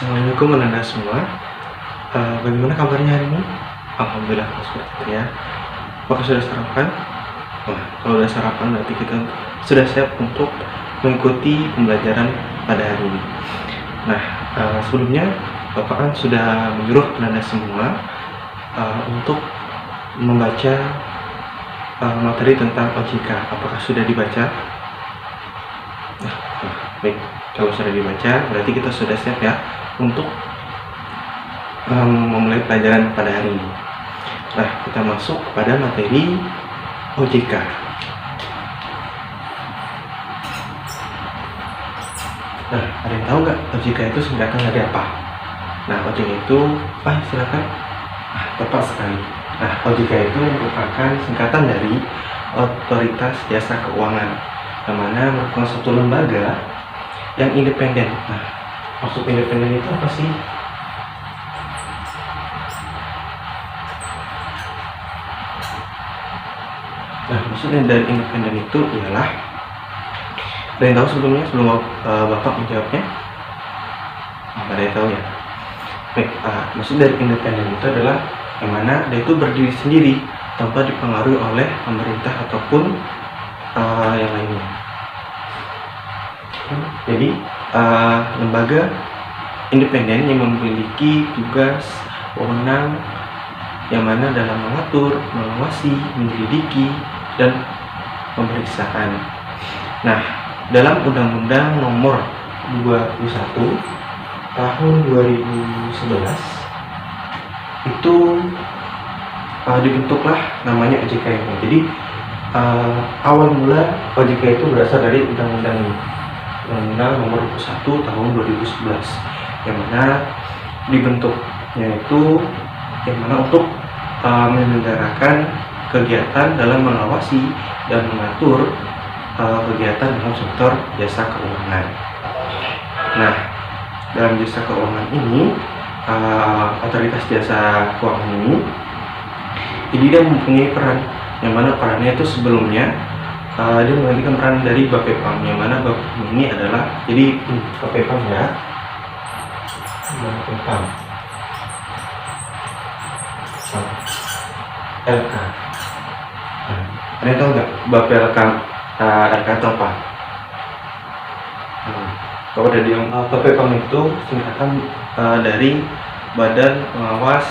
Assalamualaikum Anda semua. Bagaimana kabarnya hari ini? Alhamdulillah kalau seperti itu ya. Apakah sudah sarapan? Wah, kalau sudah sarapan berarti kita sudah siap untuk mengikuti pembelajaran pada hari ini. Nah, sebelumnya Bapak kan sudah menyuruh Anda semua untuk membaca materi tentang OJK. Apakah sudah dibaca? Baik, kalau sudah dibaca berarti kita sudah siap ya untuk memulai pelajaran pada hari ini. Nah, kita masuk kepada materi OJK. Nah, ada yang tahu nggak OJK itu singkatan dari apa? Nah, OJK itu, silakan. Tepat sekali. Nah, OJK itu merupakan singkatan dari Otoritas Jasa Keuangan, yang mana merupakan suatu lembaga yang independen. Nah, maksud independen itu apa sih? Nah, maksudnya dari independen itu ialah, ada yang tahu sebelumnya sebelum Bapak menjawabnya? Ada yang tahu ya? Baik, maksud dari independen itu adalah yang mana dia itu berdiri sendiri tanpa dipengaruhi oleh pemerintah ataupun yang lainnya. Jadi lembaga independen yang memiliki tugas wewenang yang mana dalam mengatur, mengawasi, menyelidiki, dan pemeriksaan. Nah, dalam Undang-Undang Nomor 21 Tahun 2011 itu dibentuklah namanya OJK ini. Jadi awal mula OJK itu berasal dari Undang-Undang Nomor 21 Tahun 2011, yang mana dibentuknya itu yang mana untuk menyelenggarakan kegiatan dalam mengawasi dan mengatur kegiatan dalam sektor jasa keuangan. Nah, dalam jasa keuangan ini, Otoritas Jasa Keuangan ini, jadi dia mempunyai peran, yang mana perannya itu sebelumnya dia menggantikan peran dari Bapepam, yang mana Bapepam ini adalah, jadi Bapepam ya, Bapepam LK. Ada yang tahu nggak Bapelkam LK itu apa? Kalau ada yang Bapepam itu singkatan dari Badan Pengawas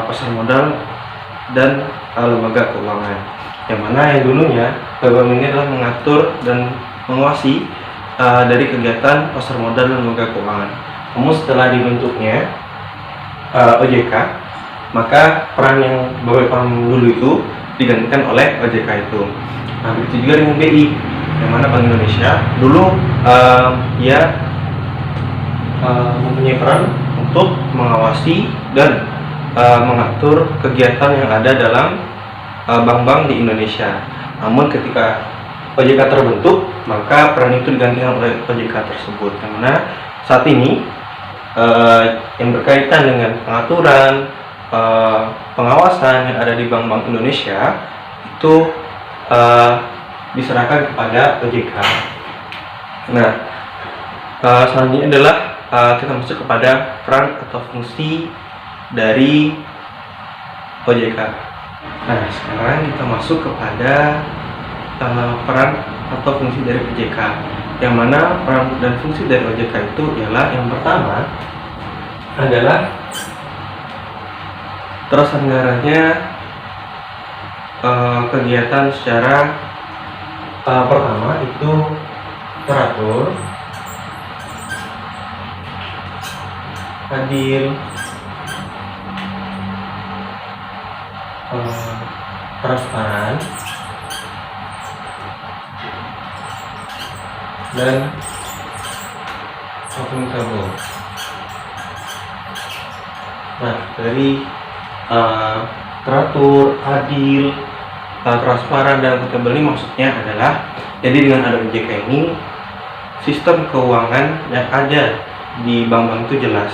Pasar Modal dan Lembaga Keuangan, yang mana yang dulunya Bapepam ini adalah mengatur dan mengawasi dari kegiatan pasar modal dan lembaga keuangan. Namun setelah dibentuknya OJK, maka peran yang Bapepam dulu itu digantikan oleh OJK itu. Nah, begitu juga dengan BI, yang mana Bank Indonesia dulu mempunyai peran untuk mengawasi dan mengatur kegiatan yang ada dalam bank-bank di Indonesia. Namun ketika OJK terbentuk, maka peran itu digantikan oleh OJK tersebut, yang mana saat ini yang berkaitan dengan pengaturan, pengawasan yang ada di bank-bank Indonesia itu diserahkan kepada OJK. Nah, selanjutnya adalah kita masuk kepada peran atau fungsi dari OJK. Nah, sekarang kita masuk kepada peran atau fungsi dari OJK, yang mana peran dan fungsi dari OJK itu ialah, yang pertama adalah terselenggaranya kegiatan secara pertama itu teratur, adil, transparan, dan akuntabel. Nah, dari teratur, adil, transparan, dan akuntabel ini maksudnya adalah, jadi dengan ada OJK ini, sistem keuangan yang ada di bank-bank itu jelas.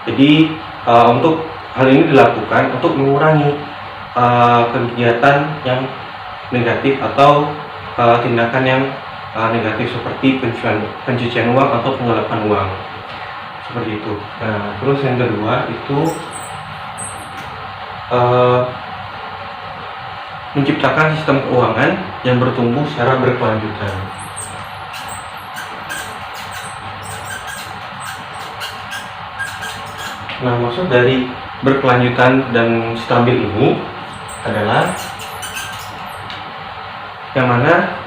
Jadi untuk hal ini dilakukan untuk mengurangi kegiatan yang negatif atau tindakan yang negatif seperti pencucian uang atau penggelapan uang. seperti itu. Nah, terus yang kedua itu eh, menciptakan sistem keuangan yang bertumbuh secara berkelanjutan. Nah, maksud dari berkelanjutan dan stabil ini adalah yang mana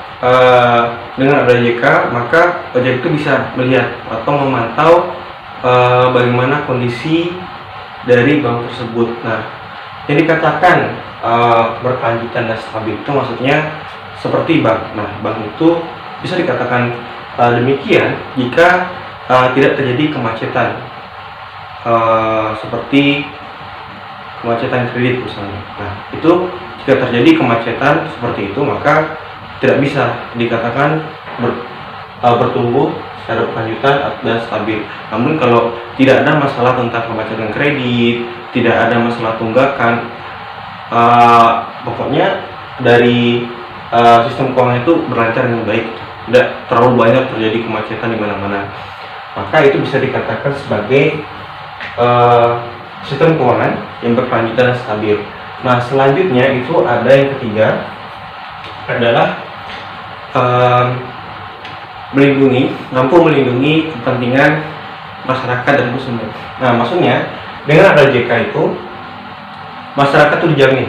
dengan ada JK, maka OJK itu bisa melihat atau memantau bagaimana kondisi dari bank tersebut. Nah, yang dikatakan berkelanjutan dan stabil itu maksudnya seperti bank. Nah, bank itu bisa dikatakan demikian jika tidak terjadi kemacetan, seperti kemacetan kredit misalnya. Nah, itu jika terjadi kemacetan seperti itu, maka tidak bisa dikatakan bertumbuh secara berkelanjutan dan stabil. Namun kalau tidak ada masalah tentang kemacetan kredit, tidak ada masalah tunggakan, pokoknya dari sistem keuangan itu berlancar dengan baik, tidak terlalu banyak terjadi kemacetan di mana-mana, maka itu bisa dikatakan sebagai sistem keuangan yang berkelanjutan dan stabil. Nah, selanjutnya itu ada yang ketiga adalah mampu melindungi kepentingan masyarakat dan konsumen. Nah, maksudnya dengan ada JK itu masyarakat itu dijamin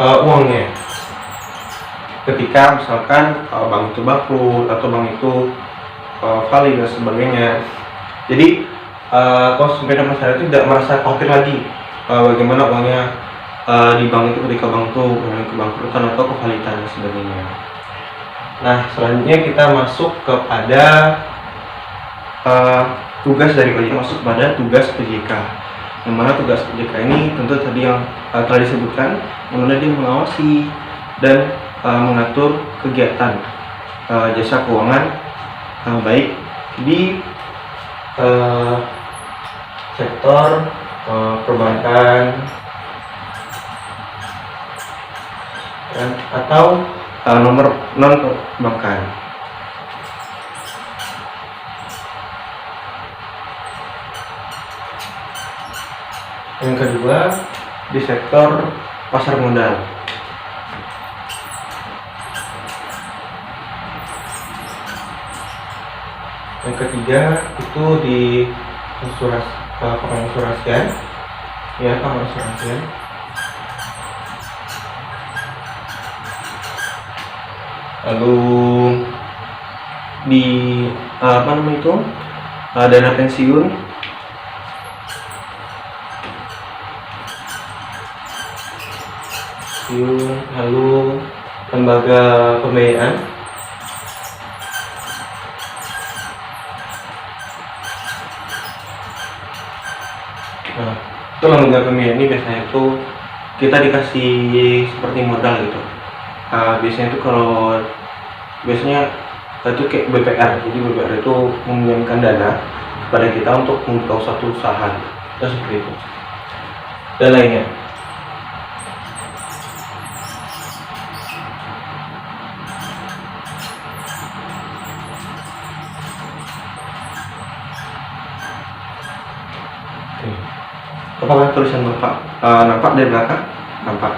uangnya ketika misalkan bank itu bangkrut atau bank itu valid dan sebagainya. Jadi konsumen dan masyarakat itu tidak merasa khawatir lagi bagaimana uangnya di bank itu ketika bank itu mengalami kebangkrutan atau kevalidan dan sebagainya. Nah, selanjutnya kita masuk kepada tugas dari OJK, masuk pada tugas OJK. Yang mana tugas OJK ini tentu tadi yang telah disebutkan, yang mana dia mengawasi dan mengatur kegiatan jasa keuangan baik di sektor perbankan atau non perbankan. Yang kedua di sektor pasar modal. Yang ketiga itu di pengasuransian, pengasuransian. Lalu di dana pensiun, lalu lembaga pembiayaan, nah itu lembaga pembiayaan ini biasanya itu kita dikasih seperti modal gitu. Biasanya itu itu kayak BPR, jadi BPR itu meminjamkan dana kepada kita untuk membuka suatu usaha, dan seperti itu dan lainnya. Apakah tulisan Bapak nampak dari belakang? Nampak.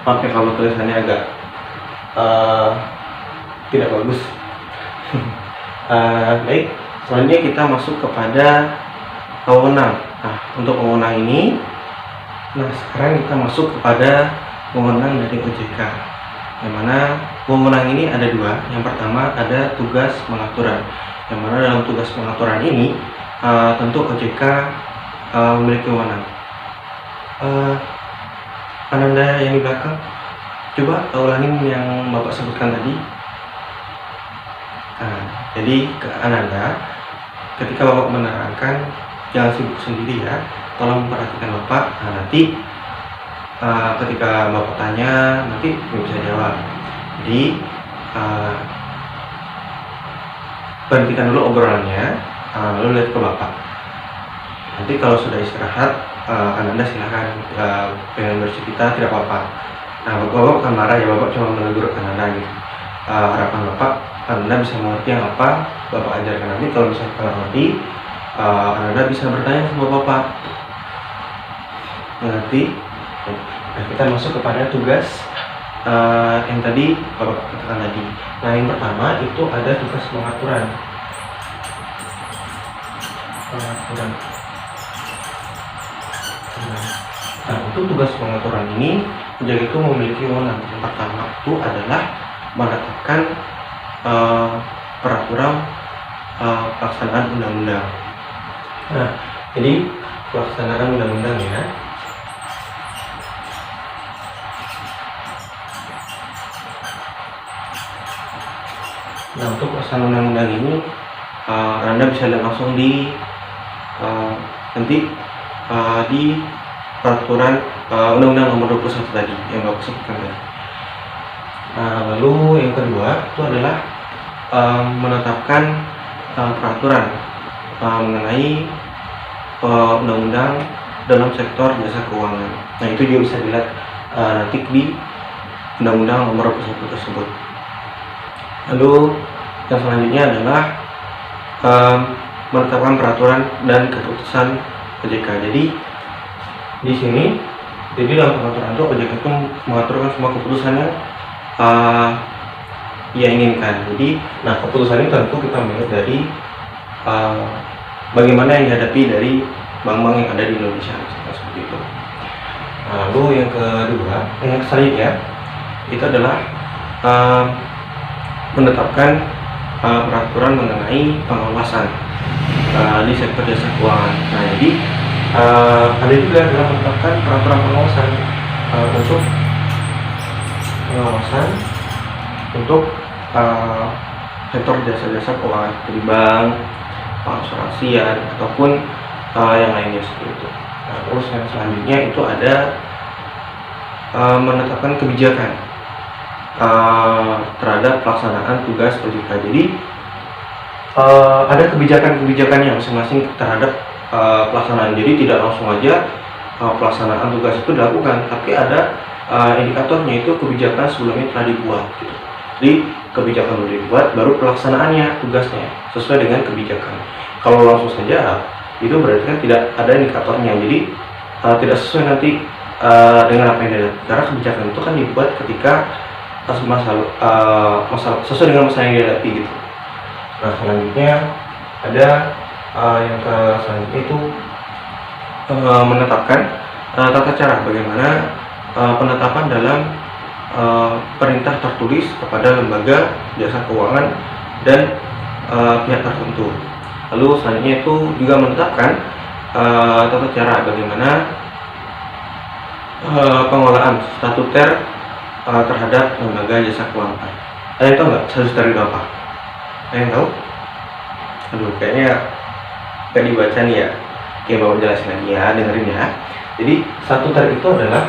Maaf ya kalau tulisannya agak tidak bagus. Baik, selanjutnya kita masuk kepada wewenang. Nah, untuk wewenang ini, sekarang kita masuk kepada wewenang dari OJK. Yang mana wewenang ini ada dua. Yang pertama ada tugas pengaturan. Yang mana dalam tugas pengaturan ini tentu OJK memiliki wewenang. Ananda yang di belakang, coba ulangin yang Bapak sebutkan tadi. Jadi ke Ananda, ketika Bapak menerangkan jangan sibuk sendiri ya, tolong perhatikan Bapak. Nanti ketika Bapak tanya nanti bisa jawab. Jadi berhentikan dulu obrolannya, lalu lihat ke Bapak. Nanti kalau sudah istirahat, Ananda silahkan pengen bercerita, tidak apa-apa. Nah, Bapak akan marah ya, Bapak cuma menegur Ananda gitu. Harapan Bapak Anda bisa mengerti yang apa Bapak ajarkan. Nanti kalau misalnya kurang ngerti, Anda bisa bertanya sama Bapak. Nanti nah, kita masuk kepada tugas yang tadi Bapak katakan tadi. Nah, yang pertama itu ada tugas pengaturan. Nah, untuk tugas pengaturan ini, penjaga itu memiliki wewenang. Yang pertama itu adalah menetapkan peraturan pelaksanaan undang-undang. Nah, jadi pelaksanaan undang-undangnya nah, untuk pelaksanaan undang-undang ini Anda bisa lihat langsung di nanti di peraturan Undang-Undang Nomor 21 tadi yang Bapak sebutkan tadi. Nah, lalu yang kedua itu adalah menetapkan peraturan mengenai undang-undang dalam sektor jasa keuangan. Nah, itu juga bisa dilihat nanti di Undang-Undang Nomor 21 tersebut. Lalu yang selanjutnya adalah menetapkan peraturan dan keputusan OJK. Jadi di sini, jadi dalam peraturan itu OJK itu mengaturkan semua keputusan yang ia inginkan. Jadi, nah keputusan ini tentu kita melihat dari bagaimana yang dihadapi dari bank-bank yang ada di Indonesia, seperti itu. Nah, lalu yang kedua, yang selanjutnya itu adalah menetapkan peraturan mengenai pengawasan di sektor jasa keuangan. Nah, jadi ada juga adalah menetapkan peraturan pengawasan untuk sektor jasa-jasa keuangan di bank, asuransian ataupun yang lainnya seperti itu. Nah, terus yang selanjutnya itu ada menetapkan kebijakan terhadap pelaksanaan tugas OJK. Jadi ada kebijakan-kebijakannya masing-masing terhadap pelaksanaan. Jadi tidak langsung aja pelaksanaan tugas itu dilakukan, tapi ada indikatornya, itu kebijakan sebelumnya telah dibuat gitu. Jadi kebijakan sudah dibuat, baru pelaksanaannya tugasnya sesuai dengan kebijakan. Kalau langsung saja itu berarti kan tidak ada indikatornya, jadi tidak sesuai nanti dengan apa yang dilihat. Karena kebijakan itu kan dibuat ketika masalah sesuai dengan masalah yang dihadapi gitu. Nah, selanjutnya ada yang selanjutnya itu menetapkan tata cara bagaimana penetapan dalam perintah tertulis kepada lembaga jasa keuangan dan pihak tertentu. Lalu selanjutnya itu juga menetapkan tata cara bagaimana pengolahan statuter terhadap lembaga jasa keuangan. Ada yang tahu nggak statuter itu apa? Ada yang tahu? Aduh, kayaknya nggak dibaca nih ya. Oke, Bapak jelasin lagi ya, dengerin ya. Jadi statuter itu adalah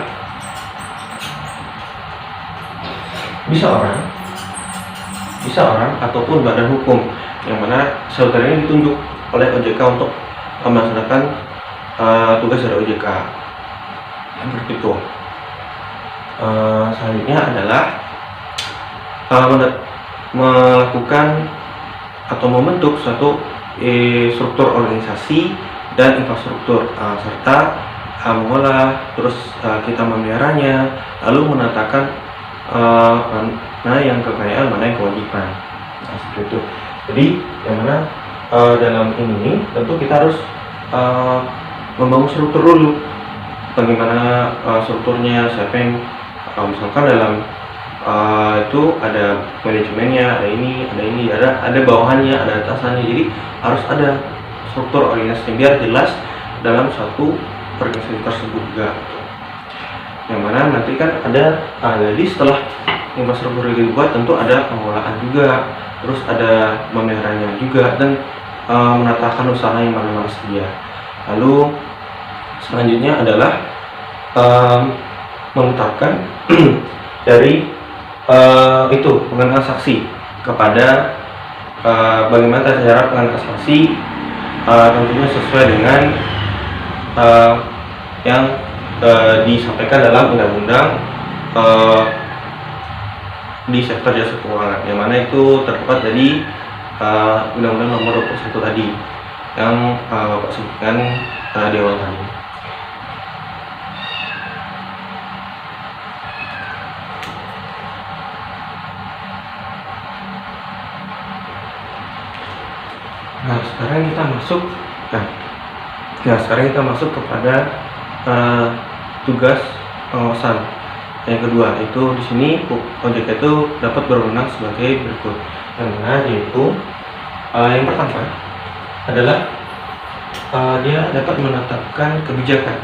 bisa orang ataupun badan hukum yang mana statuter ini ditunjuk oleh OJK untuk melaksanakan tugas dari OJK. Seperti itu. Selanjutnya adalah melakukan atau membentuk suatu struktur organisasi dan infrastruktur serta mengolah, terus kita memeliharanya, lalu menetapkan mana yang kekayaan, mana yang kewajiban. Nah, seperti itu. Jadi yang mana dalam ini tentu kita harus membangun struktur dulu. Bagaimana strukturnya, siapa yang misalkan dalam itu ada manajemennya, ada bawahannya, ada atasannya. Jadi harus ada struktur organisasi biar jelas dalam satu organisasi tersebut juga. Yang mana nanti kan ada jadi setelah infrastruktur itu dibuat tentu ada pengolahan juga, terus ada memeliharanya juga, dan menatakan usaha yang mana-mana saja. Lalu selanjutnya adalah menetapkan dari itu pengenaan saksi kepada bagaimana tata cara pengenaan saksi, tentunya sesuai dengan yang disampaikan dalam undang-undang di sektor jasa keuangan, yang mana itu terdapat dari Undang-Undang Nomor 21 tadi yang Bapak sebutkan di awal tadi. Nah, sekarang kita masuk kepada tugas pengawasan. Yang kedua itu di sini OJK itu dapat berwenang sebagai berikut. Yang mana yaitu yang pertama adalah dia dapat menetapkan kebijakan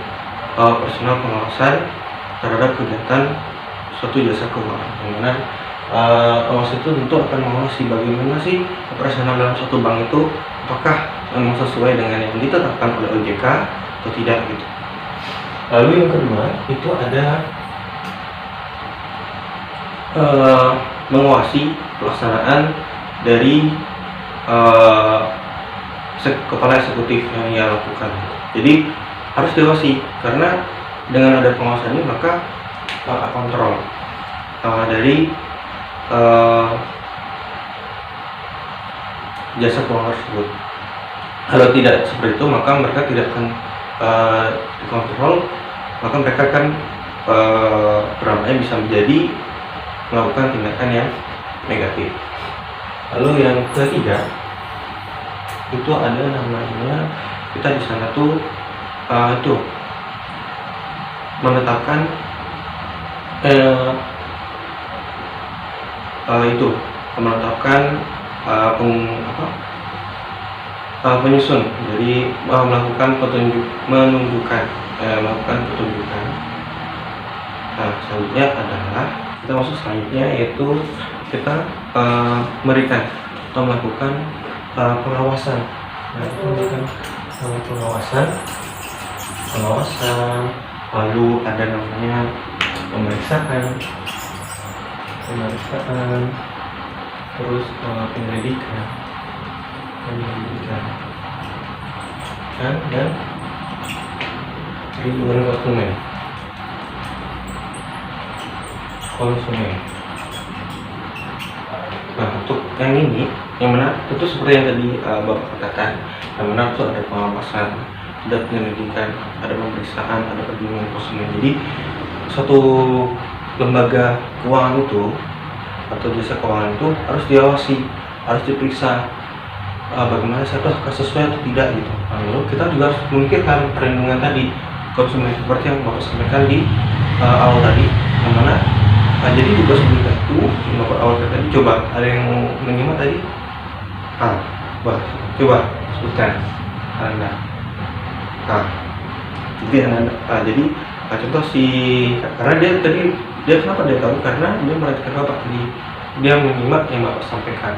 personal pengawasan terhadap kegiatan suatu jasa keuangan. Yang mana pengawas itu tentu akan mengawasi bagaimana sih operasional dalam suatu bank itu, apakah memang sesuai dengan yang ditetapkan oleh OJK atau tidak gitu. Lalu yang kedua itu ada mengawasi pelaksanaan dari kepala eksekutif yang ia lakukan. Jadi harus diawasi, karena dengan ada pengawasan ini maka kontrol dari jasa keuangan tersebut. Kalau tidak seperti itu maka mereka tidak akan dikontrol, maka mereka akan beramai bisa menjadi melakukan tindakan yang negatif. Lalu yang ketiga itu ada namanya, kita di sana tuh itu menetapkan penyusun, jadi melakukan penunjukan. Nah, selanjutnya adalah kita masuk selanjutnya yaitu kita memberikan atau melakukan pengawasan. Nah, itu memberikan pengawasan, lalu ada namanya pemeriksaan, terus penyelidikan, dan perlindungan konsumen. Nah, untuk yang ini, yang mana itu seperti yang tadi Bapak katakan, yang mana itu ada pengawasan, ada penyelidikan, ada pemeriksaan, ada perlindungan konsumen. Jadi suatu lembaga keuangan itu atau jasa keuangan itu harus diawasi, harus diperiksa bagaimana apakah sesuai atau tidak gitu. Lalu kita juga harus memikirkan perlindungan tadi konsumen seperti yang Bapak sampaikan di awal tadi, yang mana jadi tugas kita itu yang Bapak awal tadi, coba ada yang menyimak tadi? Coba sebutkan Anda. Jadi contoh karena dia kenapa dia tahu, karena dia merhatikan Bapak tadi, dia menyimak yang Bapak sampaikan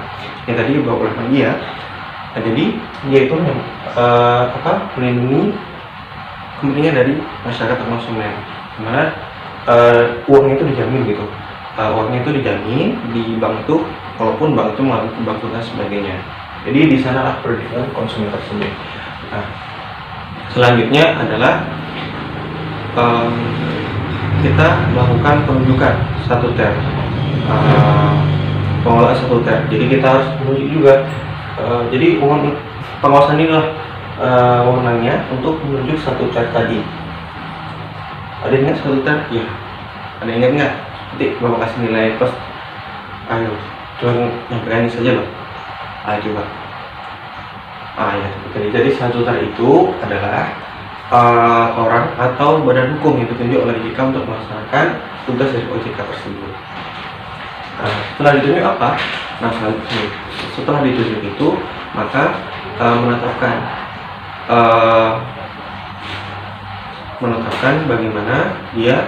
yang tadi Bapak ulangi dia. Nah, jadi dia itu melindungi kepentingan dari masyarakat atau konsumen, dimana uangnya itu dijamin gitu. Uangnya itu dijamin di bank itu, walaupun bank itu mengalami kebangkrutan dan sebagainya. Jadi di sanalah perlindungan konsumen tersebut. Nah, selanjutnya adalah kita melakukan penunjukan statuter, pengelolaan statuter. Jadi kita harus menunjuk juga. Jadi pengawasan inilah wewenangnya untuk menunjuk statuter tadi. Ada ingat statuter? Ya. Ada ingat nggak? Nanti Bapak kasih nilai plus. Ayo, cuma nyampaikan ini saja loh. Coba. Ya, jadi statuter itu adalah orang atau badan hukum yang ditunjuk oleh OJK untuk melaksanakan tugas dari OJK tersebut. Setelah ditunjuk apa? Nah, setelah ditunjuk itu maka menetapkan bagaimana dia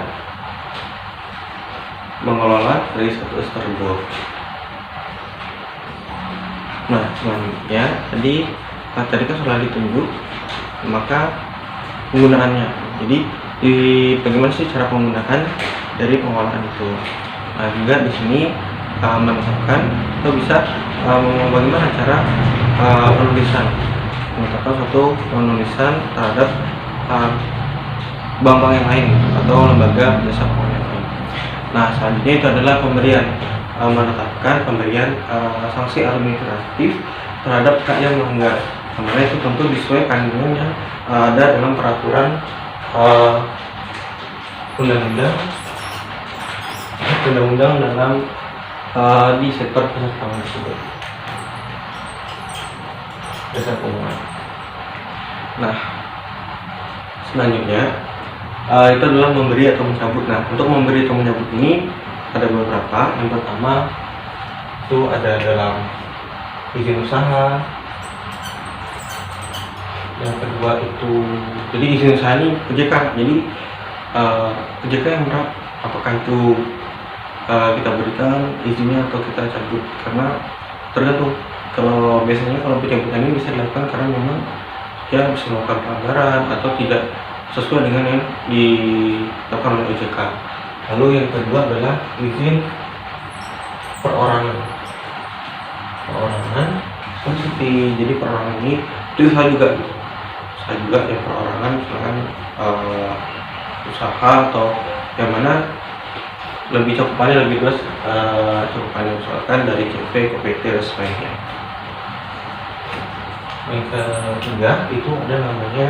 mengelola dari status tersebut. Nah, selanjutnya tadi kan setelah ditunjuk maka penggunaannya. Jadi bagaimana sih cara penggunaan dari pengelolaan itu. Nah, juga di sini menetapkan atau bisa bagaimana cara menetapkan suatu penulisan terhadap bank-bank yang lain atau lembaga jasa keuangan yang lain. Nah, selanjutnya itu adalah pemberian menetapkan pemberian sanksi administratif terhadap pihak yang melanggar. Karena itu tentu disesuaikan dengan yang ada dalam peraturan undang-undang dalam di sektor penerbangan tersebut. Dasar pengumuman. Nah, selanjutnya itu adalah memberi atau mencabut. Nah, untuk memberi atau mencabut ini ada beberapa. Yang pertama itu ada dalam izin usaha. Yang kedua itu, jadi izin usaha ini OJK. Jadi OJK yang berapa? Apakah itu kita berikan izinnya atau kita cabut? Karena tergantung. Kalau biasanya kalau pencabutan ini bisa dilakukan karena memang dia bisa melakukan pelanggaran atau tidak sesuai dengan yang dilakukan oleh OJK. Lalu yang kedua adalah izin perorangan. Perorangan seperti jadi perorangan ini itu saya juga ya perorangan, misalkan usaha atau yang mana lebih cakupannya lebih luas, cakupannya misalkan dari CV ke PT dan sebagainya. Yang ketiga itu ada namanya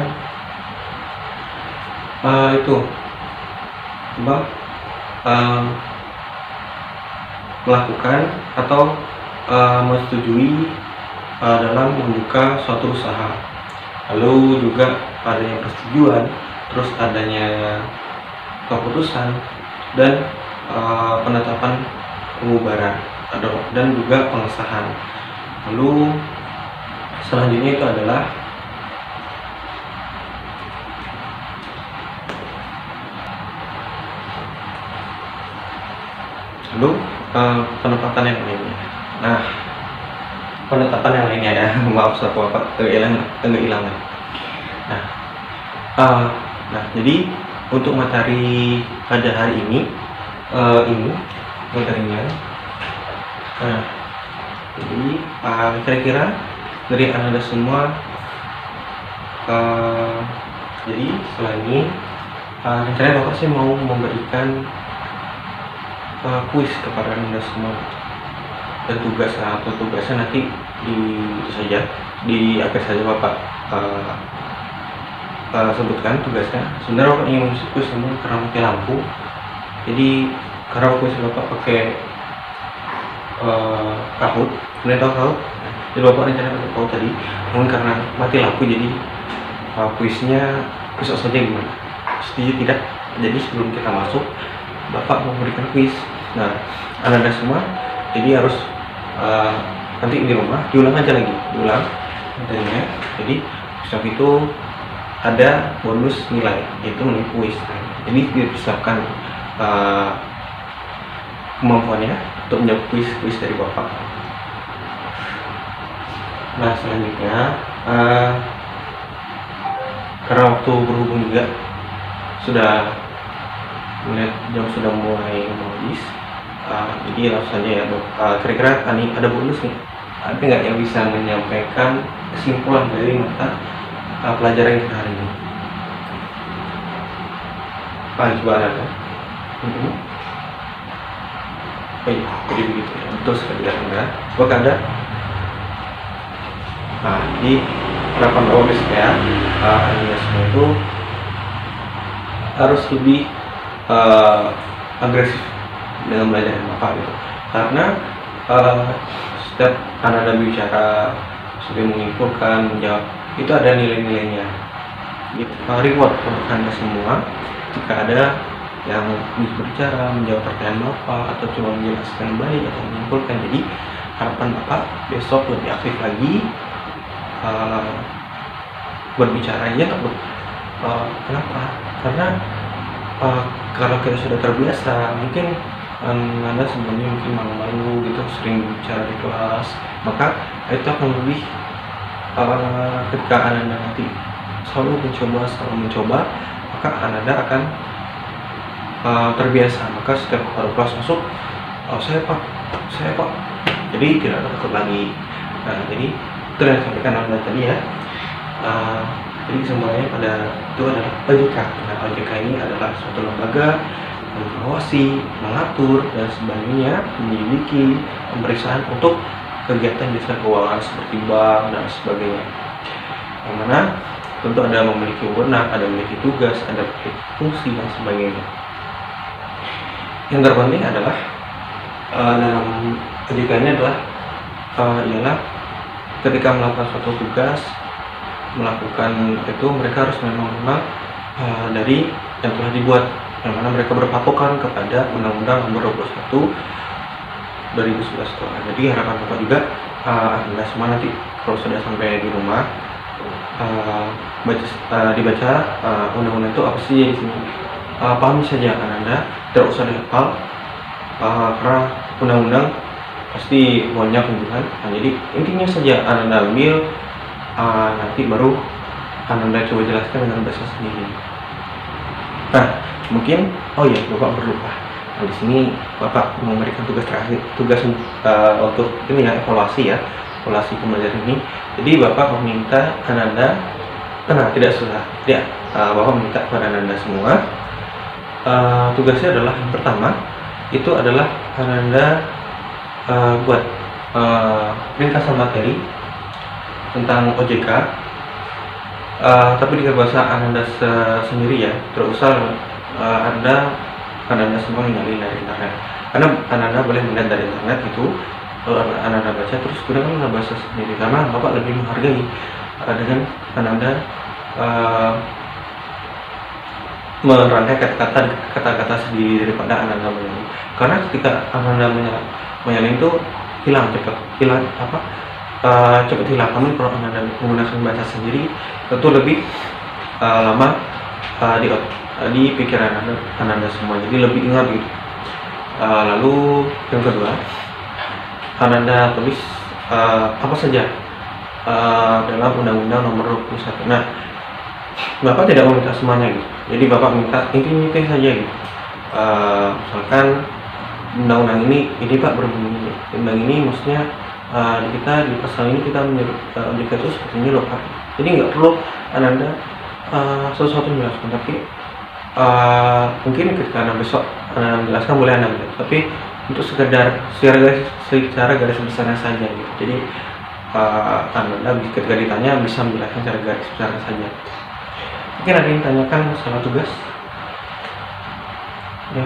melakukan atau menyetujui dalam membuka suatu usaha. Lalu juga adanya persetujuan, terus adanya keputusan dan penetapan pembubaran dan juga pengesahan. Lalu selanjutnya itu adalah penempatan yang lainnya. Nah, penetapan yang lainnya ya, maaf Bapak kehilangan. Nah, jadi untuk materi pada hari ini materinya. Nah, jadi kira-kira dari Anda semua, jadi setelah ini rencananya Bapak sih mau memberikan kuis kepada Anda semua, dan tugasnya nanti di akhir saja Bapak sebutkan tugasnya. Sebenarnya Bapak ingin mengisi kuis namun karena mati lampu, jadi karena kuis Bapak pakai Kahoot, kemudian tahu Kahoot, jadi Bapak rencana pakai Kahoot tadi, namun karena mati lampu jadi kuisnya kuis saja gimana? Setuju tidak? Jadi sebelum kita masuk, Bapak memberikan kuis. Nah, Anda semua jadi harus nanti di rumah diulang materinya. Jadi setelah itu ada bonus nilai, yaitu menilai kuis. Jadi dipersiapkan kemampuannya untuk menjawab kuis dari Bapak. Nah, selanjutnya karena waktu berhubung juga sudah melihat jam sudah mulai habis, jadi langsung saja ya. Kira-kira ada bonus nih, ada nggak yang bisa menyampaikan kesimpulan dari mata pelajaran kita hari ini? Coba ada. Jadi begitu ya, betul sekali Anda. Bukan ada. Nah, di harapan Bapak ya, Anda semua itu harus lebih agresif dalam belajar Bapak gitu. Karena setiap Anda bicara, sudah menyimpulkan, menjawab, itu ada nilai-nilainya. Reward untuk Anda semua jika ada yang berbicara, menjawab pertanyaan Bapak, atau cuma menjelaskan baik atau menyimpulkan. Jadi harapan Bapak besok lebih aktif lagi berbicara. Ya kenapa? Karena kalau kita sudah terbiasa, mungkin Anda sebelumnya mungkin malu-malu gitu, sering bicara di kelas, maka itu akan lebih ketika Anda nanti selalu mencoba, maka Anda akan terbiasa. Maka setiap kelas masuk, saya pak, jadi tidak takut lagi. Nah, jadi itu yang sampaikan Anda tadi ya. Jadi semuanya pada itu adalah OJK. Nah, OJK ini adalah suatu lembaga mengawasi, mengatur, dan sebagainya, menyelidiki, pemeriksaan untuk kegiatan jasa keuangan seperti bank dan sebagainya. Yang mana tentu ada memiliki wewenang, ada memiliki tugas, ada memiliki fungsi dan sebagainya. Yang terpenting adalah dalam OJK ini adalah ialah ketika melakukan suatu tugas, melakukan itu mereka harus memang dari yang telah dibuat, yang mana mereka berpatokan kepada Undang-Undang Nomor 21 2011 itu. Jadi harapan Bapak juga Anda semua nanti kalau sudah sampai di rumah dibaca undang-undang itu apa sih di sini, pahami saja kan Anda, tidak usah dihafal karena undang-undang pasti banyak kan. Nah, jadi intinya saja Anda ambil, nanti baru Anda coba jelaskan dengan bahasa sendiri. Nah, mungkin Bapak berlupa. Nah, di sini Bapak memberikan tugas terakhir, tugas untuk ini ya, evaluasi pembelajaran ini. Jadi Bapak meminta Anda, tidak salah, ya, Bapak minta kepada Anda semua, tugasnya adalah yang pertama itu adalah Anda buat ringkasan materi tentang OJK, tapi dengan bahasa Anda sendiri ya, tidak usah Anda semua nyari dari internet, karena Anda boleh melihat dari internet itu. Kalau Anda baca terus gunakan bahasa sendiri, karena Bapak lebih menghargai dengan Anda merangkai kata-kata sendiri daripada Anda menyalin. Karena ketika Anda menyalin itu cepat hilang. Namun kalau Anda menggunakan bahasa sendiri tentu lebih lama di pikiran Anda semua, jadi lebih ingat gitu. Lalu yang kedua, Anda tulis apa saja dalam Undang-Undang Nomor 21. Nah, Bapak tidak meminta semuanya gitu, jadi Bapak minta inti-inti saja gitu. Misalkan undang-undang ini Pak berbunyi, undang ini maksudnya kita di pasal ini kita menyebut OJK itu seperti ini loh Pak. Jadi nggak perlu Anda sesuatu menjelaskan, tapi mungkin ketika Anda besok Anda menjelaskan boleh Anda lihat, tapi untuk secara garis besarnya saja gitu. Jadi Anda ketika ditanya bisa menjelaskan secara garis besar saja. Mungkin ada yang tanyakan masalah tugas ya.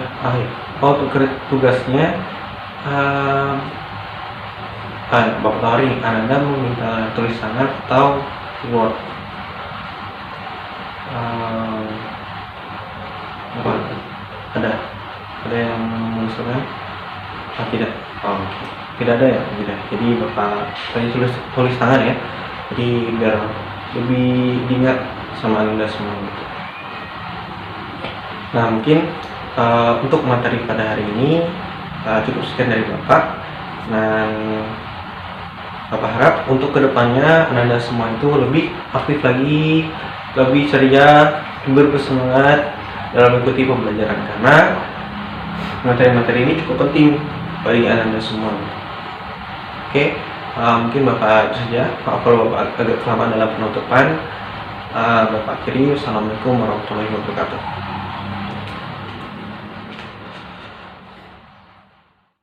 Untuk tugasnya Bapak Tawari, Anda meminta tulisan atau Word? Ada yang mengusulkan? Tidak. Tidak ada ya. Tidak. Jadi Bapak tadi tulis tangan ya. Jadi biar lebih diingat sama Anda semua gitu. Nah, mungkin untuk materi pada hari ini cukup sekian dari Bapak. Dan Bapak harap untuk kedepannya Anda semua itu lebih aktif lagi, lebih ceria, bersemangat dalam mengikuti pembelajaran, karena materi-materi ini cukup penting bagi Anda semua. Oke, mungkin Bapak itu saja. Maaf kalau Bapak agak kelamaan dalam penutupan. Bapak akhiri. Wassalamualaikum warahmatullahi wabarakatuh.